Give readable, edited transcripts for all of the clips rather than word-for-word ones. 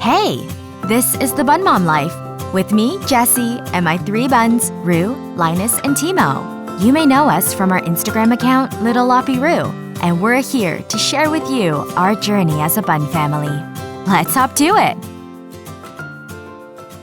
Hey, this is the Bunmom Life with me, Jessie, and my 3 buns, Rue, Linus, and Timo. You may know us from our Instagram account, Little Loppy Rue, and we're here to share with you our journey as a bun family. Let's hop to it.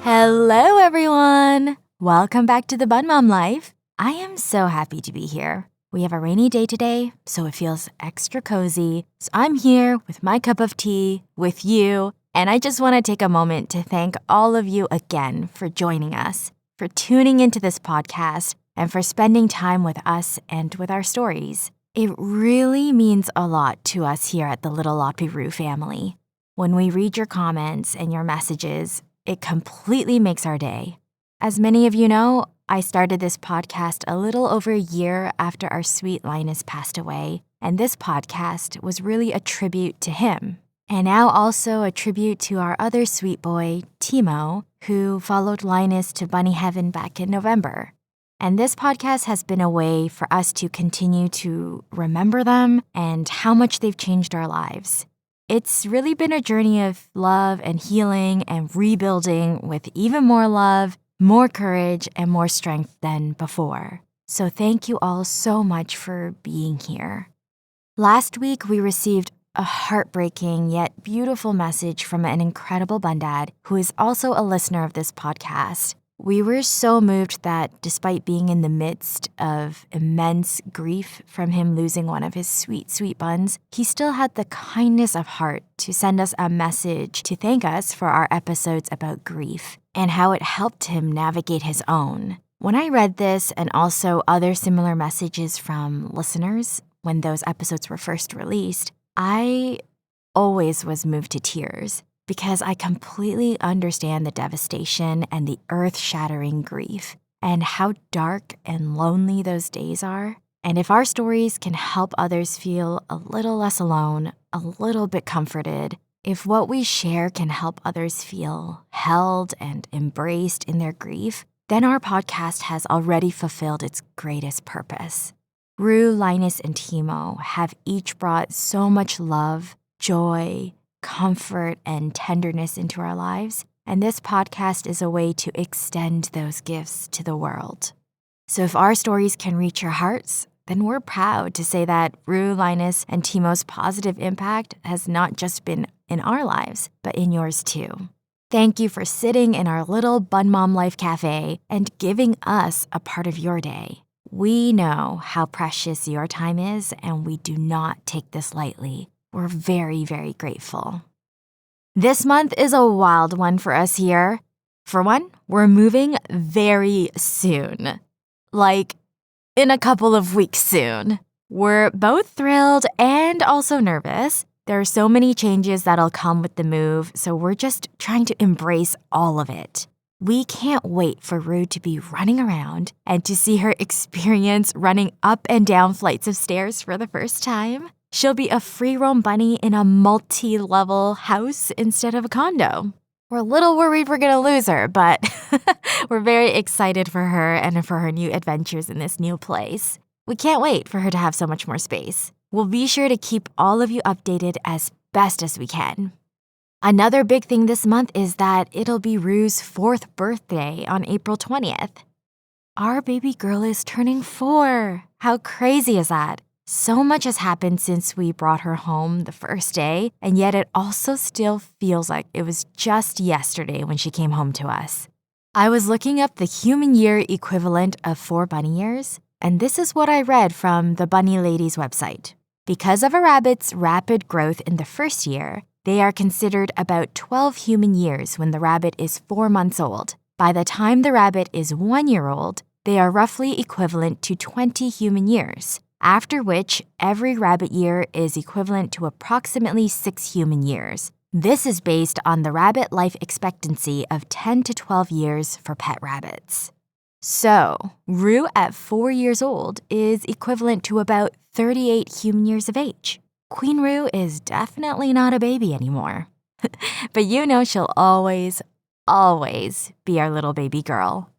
Hello, everyone. Welcome back to the Bunmom Life. I am so happy to be here. We have a rainy day today, so it feels extra cozy. So I'm here with my cup of tea with you, and I just want to take a moment to thank all of you again for joining us, for tuning into this podcast, and for spending time with us and with our stories. It really means a lot to us here at the Little Loppy Roo family. When we read your comments and your messages, it completely makes our day. As many of you know, I started this podcast a little over a year after our sweet Linus passed away, and this podcast was really a tribute to him. And now also a tribute to our other sweet boy, Timo, who followed Linus to bunny heaven back in November. And this podcast has been a way for us to continue to remember them and how much they've changed our lives. It's really been a journey of love and healing and rebuilding with even more love, more courage, and more strength than before. So thank you all so much for being here. Last week, we received a heartbreaking yet beautiful message from an incredible bun dad who is also a listener of this podcast. We were so moved that despite being in the midst of immense grief from him losing one of his sweet, sweet buns, he still had the kindness of heart to send us a message to thank us for our episodes about grief and how it helped him navigate his own. When I read this and also other similar messages from listeners when those episodes were first released, I always was moved to tears because I completely understand the devastation and the earth-shattering grief and how dark and lonely those days are. And if our stories can help others feel a little less alone, a little bit comforted, if what we share can help others feel held and embraced in their grief, then our podcast has already fulfilled its greatest purpose. Rue, Linus, and Timo have each brought so much love, joy, comfort, and tenderness into our lives, and this podcast is a way to extend those gifts to the world. So if our stories can reach your hearts, then we're proud to say that Rue, Linus, and Timo's positive impact has not just been in our lives, but in yours too. Thank you for sitting in our little Bunmom Life Cafe and giving us a part of your day. We know how precious your time is, and we do not take this lightly. We're very, very grateful. This month is a wild one for us here. For one, we're moving very soon. Like, in a couple of weeks soon. We're both thrilled and also nervous. There are so many changes that'll come with the move, so we're just trying to embrace all of it. We can't wait for Rue to be running around and to see her experience running up and down flights of stairs for the first time. She'll be a free-roam bunny in a multi-level house instead of a condo. We're a little worried we're gonna lose her, but we're very excited for her and for her new adventures in this new place. We can't wait for her to have so much more space. We'll be sure to keep all of you updated as best as we can. Another big thing this month is that it'll be Rue's 4th birthday on April 20th. Our baby girl is turning 4. How crazy is that? So much has happened since we brought her home the first day, and yet it also still feels like it was just yesterday when she came home to us. I was looking up the human year equivalent of 4 bunny years, and this is what I read from the Bunny Ladies website. Because of a rabbit's rapid growth in the first year, they are considered about 12 human years when the rabbit is 4 months old. By the time the rabbit is 1 year old, they are roughly equivalent to 20 human years, after which every rabbit year is equivalent to approximately 6 human years. This is based on the rabbit life expectancy of 10 to 12 years for pet rabbits. So, Rue at 4 years old is equivalent to about 38 human years of age. Queen Rue is definitely not a baby anymore. But you know she'll always, always be our little baby girl.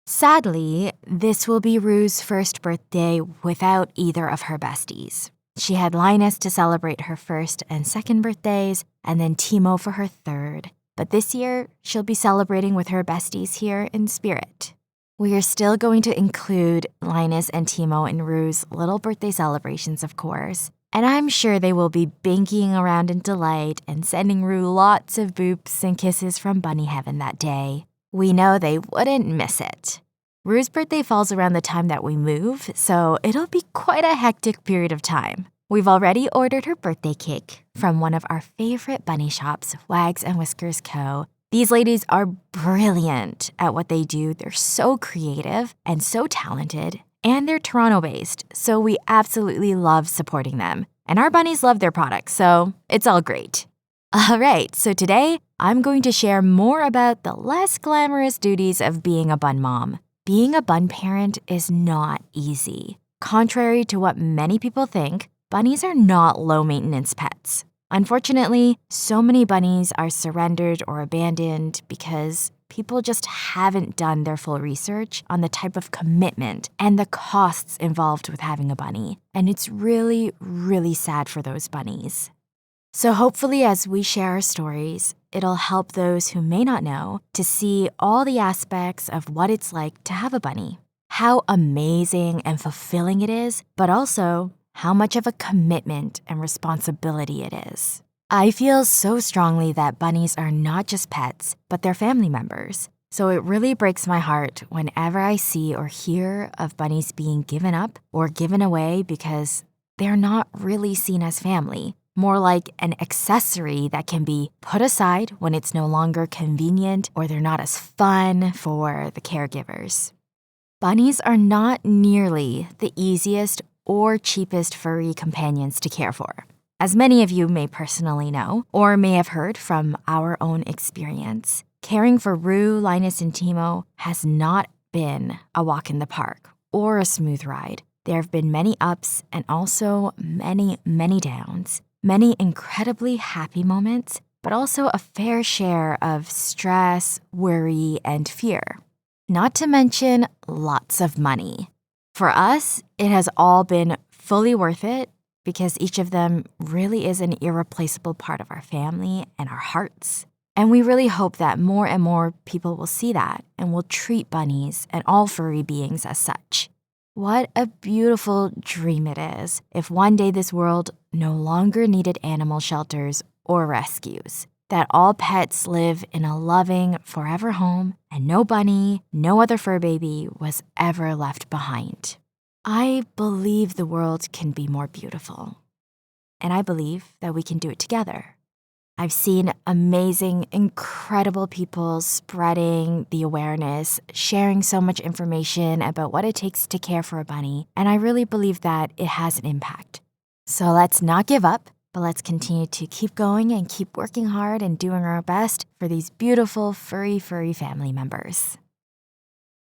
Sadly, this will be Rue's first birthday without either of her besties. She had Linus to celebrate her first and second birthdays, and then Timo for her third. but this year she'll be celebrating with her besties here in spirit. We are still going to include Linus and Timo in Rue's little birthday celebrations, of course, and I'm sure they will be binkying around in delight and sending Rue lots of boops and kisses from bunny heaven that day. We know they wouldn't miss it. Rue's birthday falls around the time that we move, so it'll be quite a hectic period of time. We've already ordered her birthday cake from one of our favorite bunny shops, Wags and Whiskers Co. These ladies are brilliant at what they do. They're so creative and so talented, and they're Toronto-based, so we absolutely love supporting them. And our bunnies love their products, so it's all great. All right, so today I'm going to share more about the less glamorous duties of being a bun mom. Being a bun parent is not easy. Contrary to what many people think, bunnies are not low-maintenance pets. Unfortunately, so many bunnies are surrendered or abandoned because people just haven't done their full research on the type of commitment and the costs involved with having a bunny. And it's really, really sad for those bunnies. So hopefully as we share our stories, it'll help those who may not know to see all the aspects of what it's like to have a bunny, how amazing and fulfilling it is, but also how much of a commitment and responsibility it is. I feel so strongly that bunnies are not just pets, but they're family members. So it really breaks my heart whenever I see or hear of bunnies being given up or given away because they're not really seen as family, more like an accessory that can be put aside when it's no longer convenient or they're not as fun for the caregivers. Bunnies are not nearly the easiest or cheapest furry companions to care for. As many of you may personally know, or may have heard from our own experience, caring for Rue, Linus, and Timo has not been a walk in the park or a smooth ride. There have been many ups and also many, many downs, many incredibly happy moments, but also a fair share of stress, worry, and fear. Not to mention lots of money. For us, it has all been fully worth it because each of them really is an irreplaceable part of our family and our hearts. And we really hope that more and more people will see that and will treat bunnies and all furry beings as such. What a beautiful dream it is if one day this world no longer needed animal shelters or rescues, that all pets live in a loving, forever home, and no bunny, no other fur baby was ever left behind. I believe the world can be more beautiful, and I believe that we can do it together. I've seen amazing, incredible people spreading the awareness, sharing so much information about what it takes to care for a bunny, and I really believe that it has an impact. So let's not give up, but let's continue to keep going and keep working hard and doing our best for these beautiful furry family members.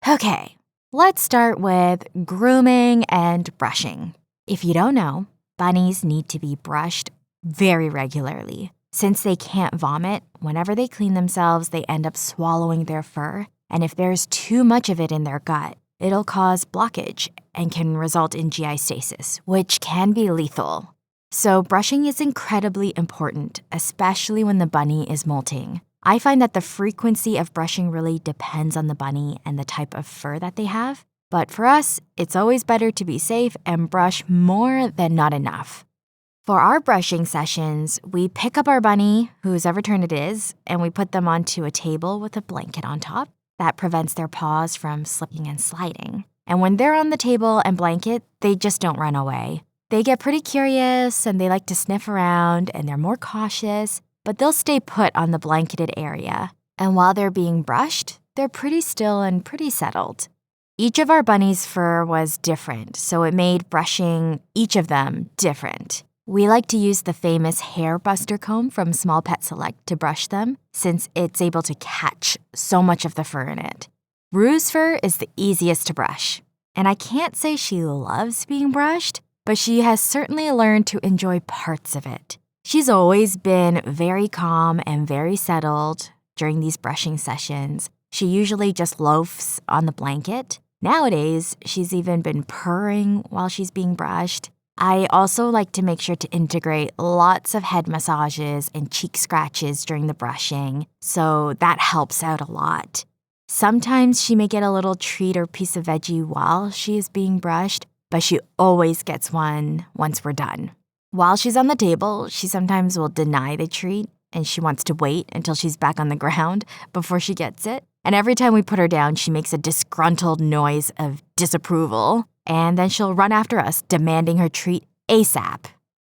Okay, let's start with grooming and brushing. If you don't know, bunnies need to be brushed very regularly. Since they can't vomit, whenever they clean themselves, they end up swallowing their fur, and if there's too much of it in their gut, it'll cause blockage and can result in GI stasis, which can be lethal. So brushing is incredibly important, especially when the bunny is molting. I find that the frequency of brushing really depends on the bunny and the type of fur that they have. But for us, it's always better to be safe and brush more than not enough. For our brushing sessions, we pick up our bunny, whosever turn it is, and we put them onto a table with a blanket on top. That prevents their paws from slipping and sliding. And when they're on the table and blanket, they just don't run away. They get pretty curious and they like to sniff around and they're more cautious, but they'll stay put on the blanketed area. And while they're being brushed, they're pretty still and pretty settled. Each of our bunnies' fur was different, so it made brushing each of them different. We like to use the famous hair buster comb from Small Pet Select to brush them, since it's able to catch so much of the fur in it. Rue's fur is the easiest to brush, and I can't say she loves being brushed, but she has certainly learned to enjoy parts of it. She's always been very calm and very settled during these brushing sessions. She usually just loafs on the blanket. Nowadays, she's even been purring while she's being brushed. I also like to make sure to integrate lots of head massages and cheek scratches during the brushing, so that helps out a lot. Sometimes she may get a little treat or piece of veggie while she is being brushed, but she always gets one once we're done. While she's on the table, she sometimes will deny the treat, and she wants to wait until she's back on the ground before she gets it. And every time we put her down, she makes a disgruntled noise of disapproval, and then she'll run after us, demanding her treat ASAP.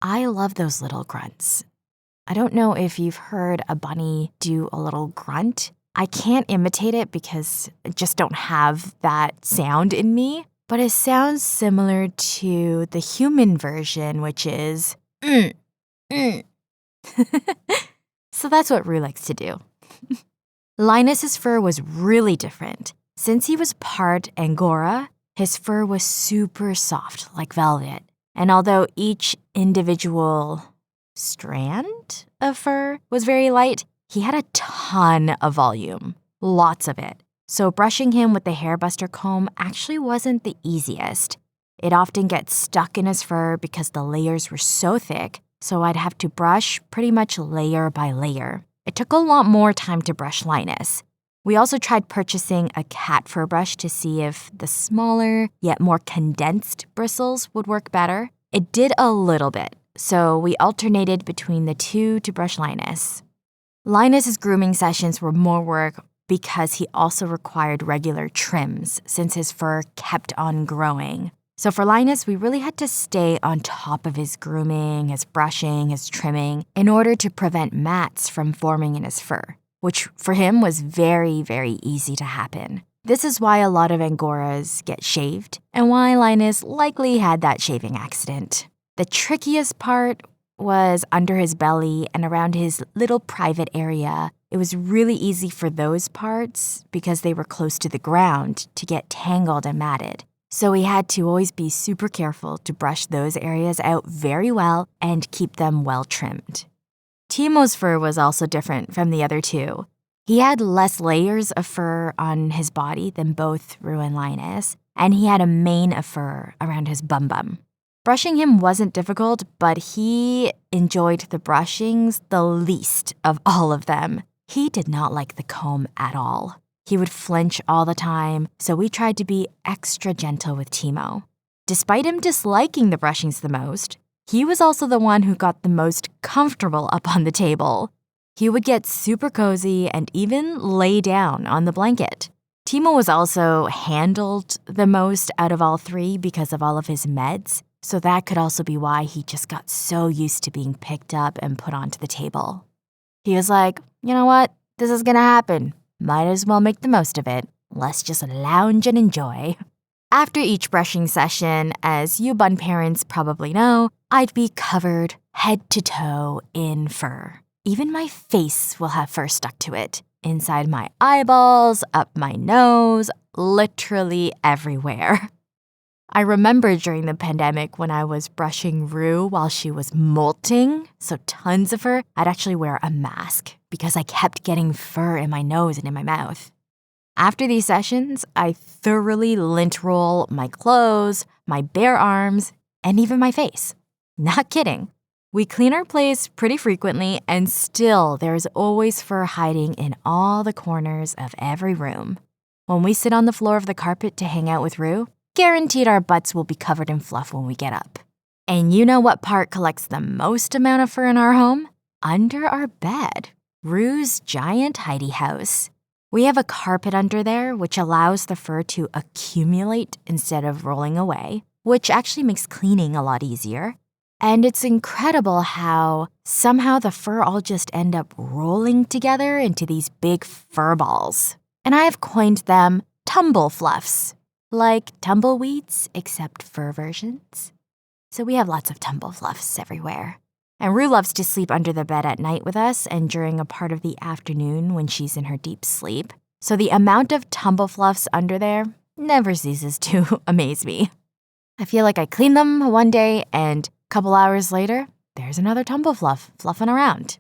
I love those little grunts. I don't know if you've heard a bunny do a little grunt. I can't imitate it because I just don't have that sound in me, but it sounds similar to the human version, which is mm, mm. So that's what Rue likes to do. Linus's fur was really different. Since he was part Angora, his fur was super soft, like velvet. And although each individual strand of fur was very light, he had a ton of volume, lots of it. So brushing him with the hairbuster comb actually wasn't the easiest. It often gets stuck in his fur because the layers were so thick, so I'd have to brush pretty much layer by layer. It took a lot more time to brush Linus. We also tried purchasing a cat fur brush to see if the smaller, yet more condensed bristles would work better. It did a little bit, so we alternated between the two to brush Linus. Linus's grooming sessions were more work because he also required regular trims since his fur kept on growing. So for Linus, we really had to stay on top of his grooming, his brushing, his trimming in order to prevent mats from forming in his fur, which for him was very, very easy to happen. This is why a lot of Angoras get shaved and why Linus likely had that shaving accident. The trickiest part was under his belly and around his little private area. It was really easy for those parts because they were close to the ground to get tangled and matted. So we had to always be super careful to brush those areas out very well and keep them well trimmed. Timo's fur was also different from the other two. He had less layers of fur on his body than both Rue and Linus, and he had a mane of fur around his bum. Brushing him wasn't difficult, but he enjoyed the brushings the least of all of them. He did not like the comb at all. He would flinch all the time, so we tried to be extra gentle with Timo. Despite him disliking the brushings the most, he was also the one who got the most comfortable up on the table. He would get super cozy and even lay down on the blanket. Timo was also handled the most out of all three because of all of his meds, so that could also be why he just got so used to being picked up and put onto the table. He was like, you know what? This is gonna happen. Might as well make the most of it. Let's just lounge and enjoy. After each brushing session, as you bun parents probably know, I'd be covered head to toe in fur. Even my face will have fur stuck to it. Inside my eyeballs, up my nose, literally everywhere. I remember during the pandemic when I was brushing Rue while she was molting, so tons of fur, I'd actually wear a mask because I kept getting fur in my nose and in my mouth. After these sessions, I thoroughly lint roll my clothes, my bare arms, and even my face. Not kidding. We clean our place pretty frequently, and still there's always fur hiding in all the corners of every room. When we sit on the floor of the carpet to hang out with Rue, guaranteed our butts will be covered in fluff when we get up. And you know what part collects the most amount of fur in our home? Under our bed. Rue's giant hidey house. We have a carpet under there, which allows the fur to accumulate instead of rolling away, which actually makes cleaning a lot easier. And it's incredible how somehow the fur all just end up rolling together into these big fur balls. And I have coined them Tumblefluffs, like tumbleweeds, except fur versions. So we have lots of Tumblefluffs everywhere. And Rue loves to sleep under the bed at night with us and during a part of the afternoon when she's in her deep sleep. So the amount of Tumblefluffs under there never ceases to amaze me. I feel like I clean them one day and a couple hours later, there's another Tumblefluff fluffing around.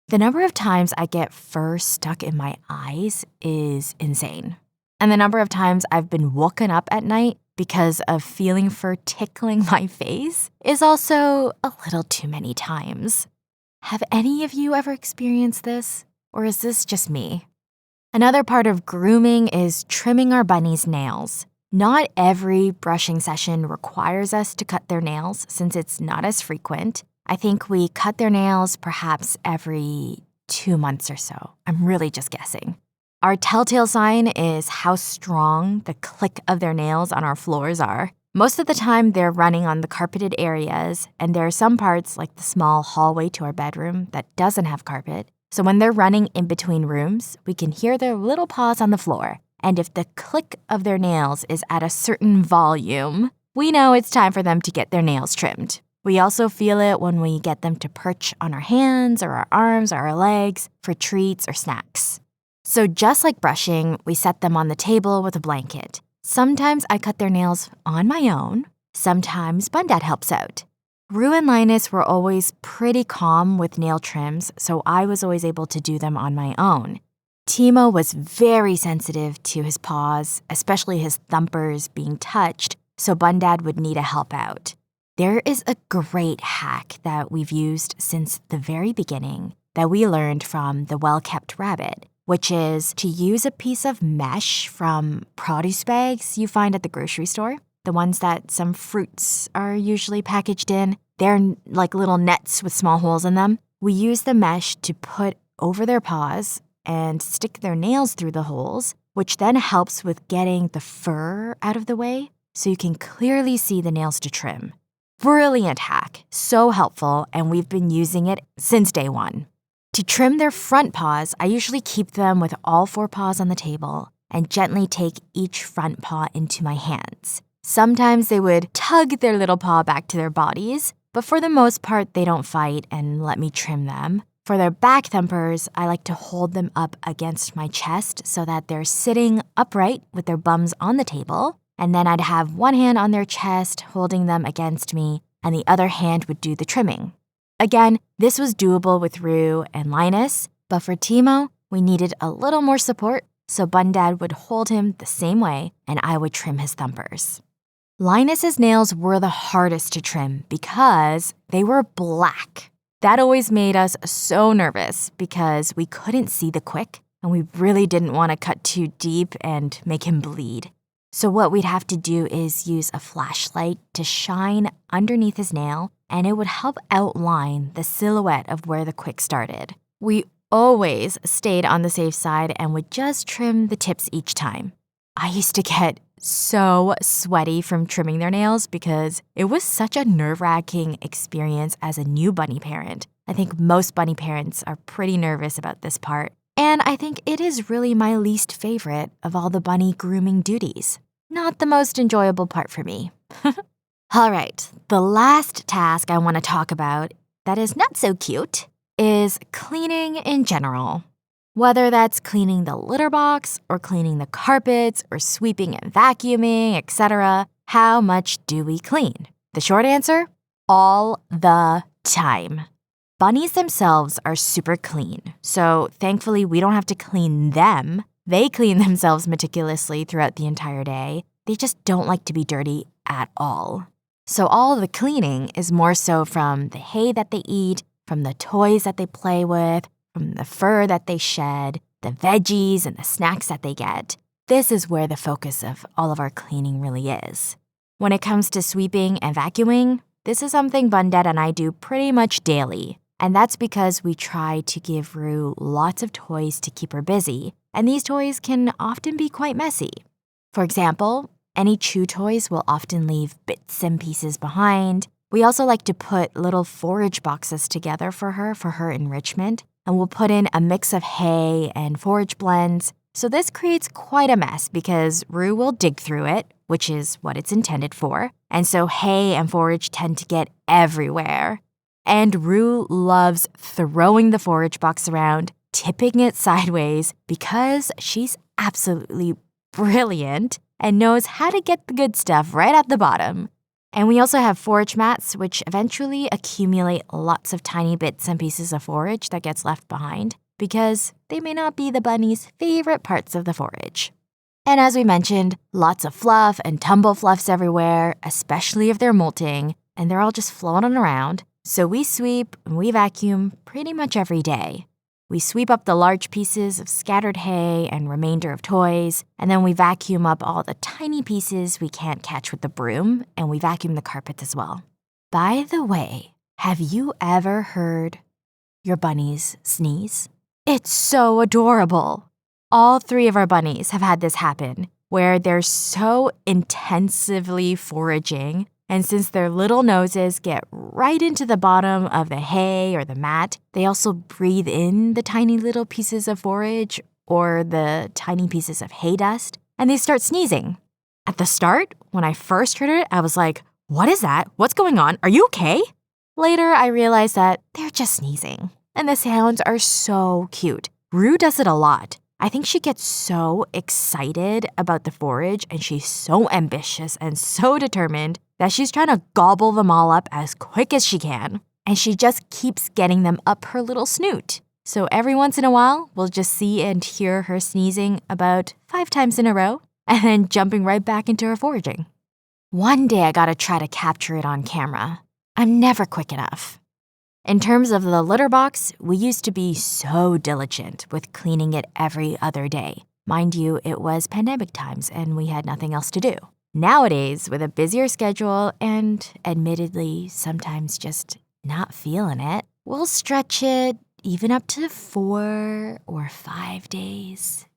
The number of times I get fur stuck in my eyes is insane. And the number of times I've been woken up at night because a feeling for tickling my face is also a little too many times. Have any of you ever experienced this? Or is this just me? Another part of grooming is trimming our bunnies' nails. Not every brushing session requires us to cut their nails since it's not as frequent. I think we cut their nails perhaps every 2 months or so. I'm really just guessing. Our telltale sign is how strong the click of their nails on our floors are. Most of the time, they're running on the carpeted areas, and there are some parts, like the small hallway to our bedroom, that doesn't have carpet. So when they're running in between rooms, we can hear their little paws on the floor. And if the click of their nails is at a certain volume, we know it's time for them to get their nails trimmed. We also feel it when we get them to perch on our hands or our arms or our legs for treats or snacks. So just like brushing, we set them on the table with a blanket. Sometimes I cut their nails on my own. Sometimes Bundad helps out. Rue and Linus were always pretty calm with nail trims, so I was always able to do them on my own. Timo was very sensitive to his paws, especially his thumpers being touched, so Bundad would need a help out. There is a great hack that we've used since the very beginning that we learned from the Well-Kept Rabbit, which is to use a piece of mesh from produce bags you find at the grocery store, the ones that some fruits are usually packaged in. They're like little nets with small holes in them. We use the mesh to put over their paws and stick their nails through the holes, which then helps with getting the fur out of the way so you can clearly see the nails to trim. Brilliant hack, so helpful, and we've been using it since day one. To trim their front paws, I usually keep them with all 4 paws on the table and gently take each front paw into my hands. Sometimes they would tug their little paw back to their bodies, but for the most part, they don't fight and let me trim them. For their back thumpers, I like to hold them up against my chest so that they're sitting upright with their bums on the table, and then I'd have one hand on their chest holding them against me, and the other hand would do the trimming. Again, this was doable with Rue and Linus, but for Timo, we needed a little more support, so Bundad would hold him the same way, and I would trim his thumpers. Linus's nails were the hardest to trim because they were black. That always made us so nervous because we couldn't see the quick, and we really didn't want to cut too deep and make him bleed. So what we'd have to do is use a flashlight to shine underneath his nail, and it would help outline the silhouette of where the quick started. We always stayed on the safe side and would just trim the tips each time. I used to get so sweaty from trimming their nails because it was such a nerve-wracking experience as a new bunny parent. I think most bunny parents are pretty nervous about this part, and I think it is really my least favorite of all the bunny grooming duties. Not the most enjoyable part for me. All right, the last task I want to talk about that is not so cute is cleaning in general. Whether that's cleaning the litter box or cleaning the carpets or sweeping and vacuuming, etc., how much do we clean? The short answer? All the time. Bunnies themselves are super clean, so thankfully we don't have to clean them. They clean themselves meticulously throughout the entire day. They just don't like to be dirty at all. So all the cleaning is more so from the hay that they eat, from the toys that they play with, from the fur that they shed, the veggies and the snacks that they get. This is where the focus of all of our cleaning really is. When it comes to sweeping and vacuuming, this is something Bundad and I do pretty much daily. And that's because we try to give Rue lots of toys to keep her busy, and these toys can often be quite messy. For example, any chew toys will often leave bits and pieces behind. We also like to put little forage boxes together for her enrichment, and we'll put in a mix of hay and forage blends. So this creates quite a mess because Rue will dig through it, which is what it's intended for, and so hay and forage tend to get everywhere. And Rue loves throwing the forage box around, tipping it sideways because she's absolutely brilliant and knows how to get the good stuff right at the bottom. And we also have forage mats, which eventually accumulate lots of tiny bits and pieces of forage that gets left behind because they may not be the bunny's favorite parts of the forage. And as we mentioned, lots of fluff and tumblefluffs everywhere, especially if they're molting, and they're all just floating around. So we sweep and we vacuum pretty much every day. We sweep up the large pieces of scattered hay and remainder of toys, and then we vacuum up all the tiny pieces we can't catch with the broom, and we vacuum the carpets as well. By the way, have you ever heard your bunnies sneeze? It's so adorable. All 3 of our bunnies have had this happen, where they're so intensively foraging, and since their little noses get right into the bottom of the hay or the mat, they also breathe in the tiny little pieces of forage or the tiny pieces of hay dust, and they start sneezing. At the start, when I first heard it, I was like, "What is that? What's going on? Are you okay?" Later, I realized that they're just sneezing, and the sounds are so cute. Rue does it a lot. I think she gets so excited about the forage and she's so ambitious and so determined that she's trying to gobble them all up as quick as she can. And she just keeps getting them up her little snoot. So every once in a while, we'll just see and hear her sneezing about 5 times in a row and then jumping right back into her foraging. One day I gotta try to capture it on camera. I'm never quick enough. In terms of the litter box, we used to be so diligent with cleaning it every other day. Mind you, it was pandemic times and we had nothing else to do. Nowadays, with a busier schedule and admittedly sometimes just not feeling it, we'll stretch it even up to 4 or 5 days.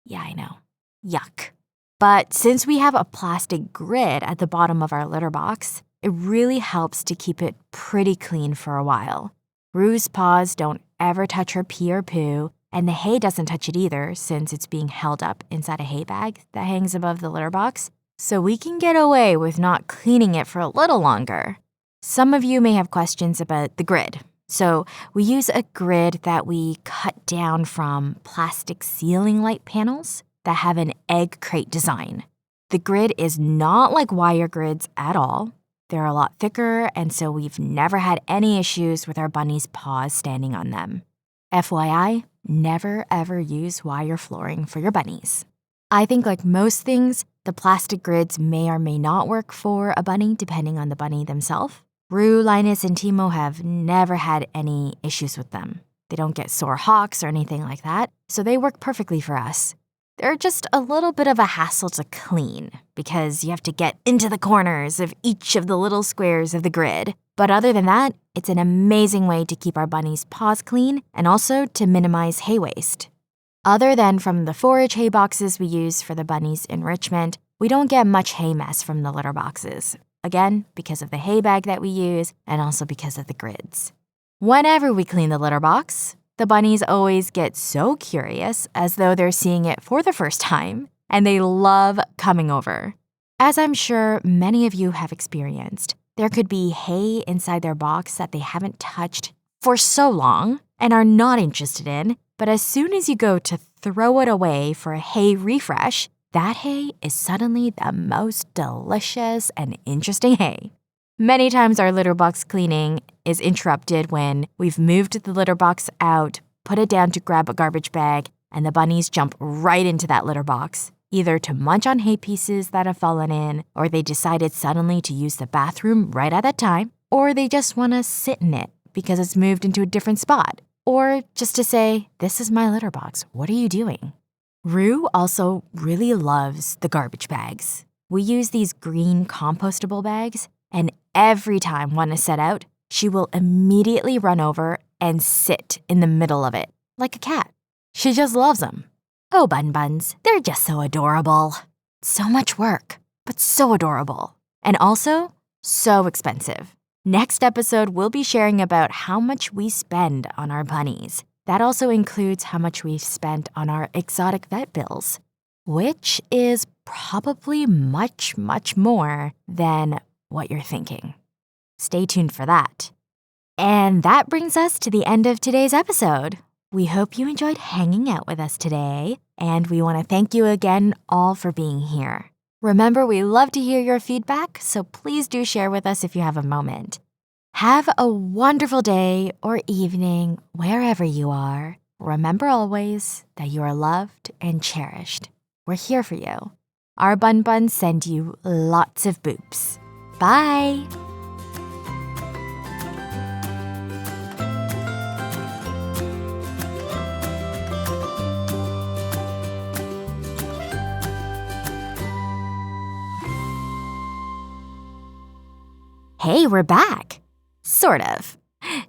Yeah, I know. Yuck. But since we have a plastic grid at the bottom of our litter box, it really helps to keep it pretty clean for a while. Rue's paws don't ever touch her pee or poo, and the hay doesn't touch it either since it's being held up inside a hay bag that hangs above the litter box, so we can get away with not cleaning it for a little longer. Some of you may have questions about the grid. So we use a grid that we cut down from plastic ceiling light panels that have an egg crate design. The grid is not like wire grids at all. They're a lot thicker, and so we've never had any issues with our bunnies' paws standing on them. FYI, never ever use wire flooring for your bunnies. I think like most things, the plastic grids may or may not work for a bunny depending on the bunny themselves. Rue, Linus, and Timo have never had any issues with them. They don't get sore hocks or anything like that, so they work perfectly for us. They're just a little bit of a hassle to clean because you have to get into the corners of each of the little squares of the grid. But other than that, it's an amazing way to keep our bunnies' paws clean and also to minimize hay waste. Other than from the forage hay boxes we use for the bunnies' enrichment, we don't get much hay mess from the litter boxes. Again, because of the hay bag that we use and also because of the grids. Whenever we clean the litter box, the bunnies always get so curious as though they're seeing it for the first time, and they love coming over. As I'm sure many of you have experienced, there could be hay inside their box that they haven't touched for so long and are not interested in, but as soon as you go to throw it away for a hay refresh, that hay is suddenly the most delicious and interesting hay. Many times our litter box cleaning is interrupted when we've moved the litter box out, put it down to grab a garbage bag, and the bunnies jump right into that litter box, either to munch on hay pieces that have fallen in, or they decided suddenly to use the bathroom right at that time, or they just want to sit in it because it's moved into a different spot, or just to say, "This is my litter box, what are you doing?" Rue also really loves the garbage bags. We use these green compostable bags, and every time one is set out, she will immediately run over and sit in the middle of it, like a cat. She just loves them. Oh, Bun Buns, they're just so adorable. So much work, but so adorable. And also, so expensive. Next episode, we'll be sharing about how much we spend on our bunnies. That also includes how much we've spent on our exotic vet bills, which is probably much, much more than what you're thinking. Stay tuned for that. And that brings us to the end of today's episode. We hope you enjoyed hanging out with us today, and we want to thank you again all for being here. Remember, we love to hear your feedback, so please do share with us if you have a moment. Have a wonderful day or evening wherever you are. Remember always that you are loved and cherished. we're here for you. Our Bun Buns send you lots of boops. Bye! Hey, we're back. Sort of.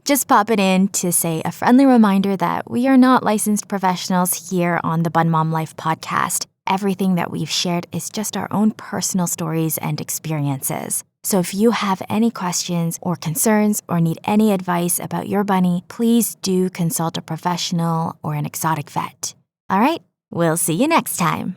Just popping in to say a friendly reminder that we are not licensed professionals here on the Bunmom Life podcast. Everything that we've shared is just our own personal stories and experiences. So if you have any questions or concerns or need any advice about your bunny, please do consult a professional or an exotic vet. All right, we'll see you next time.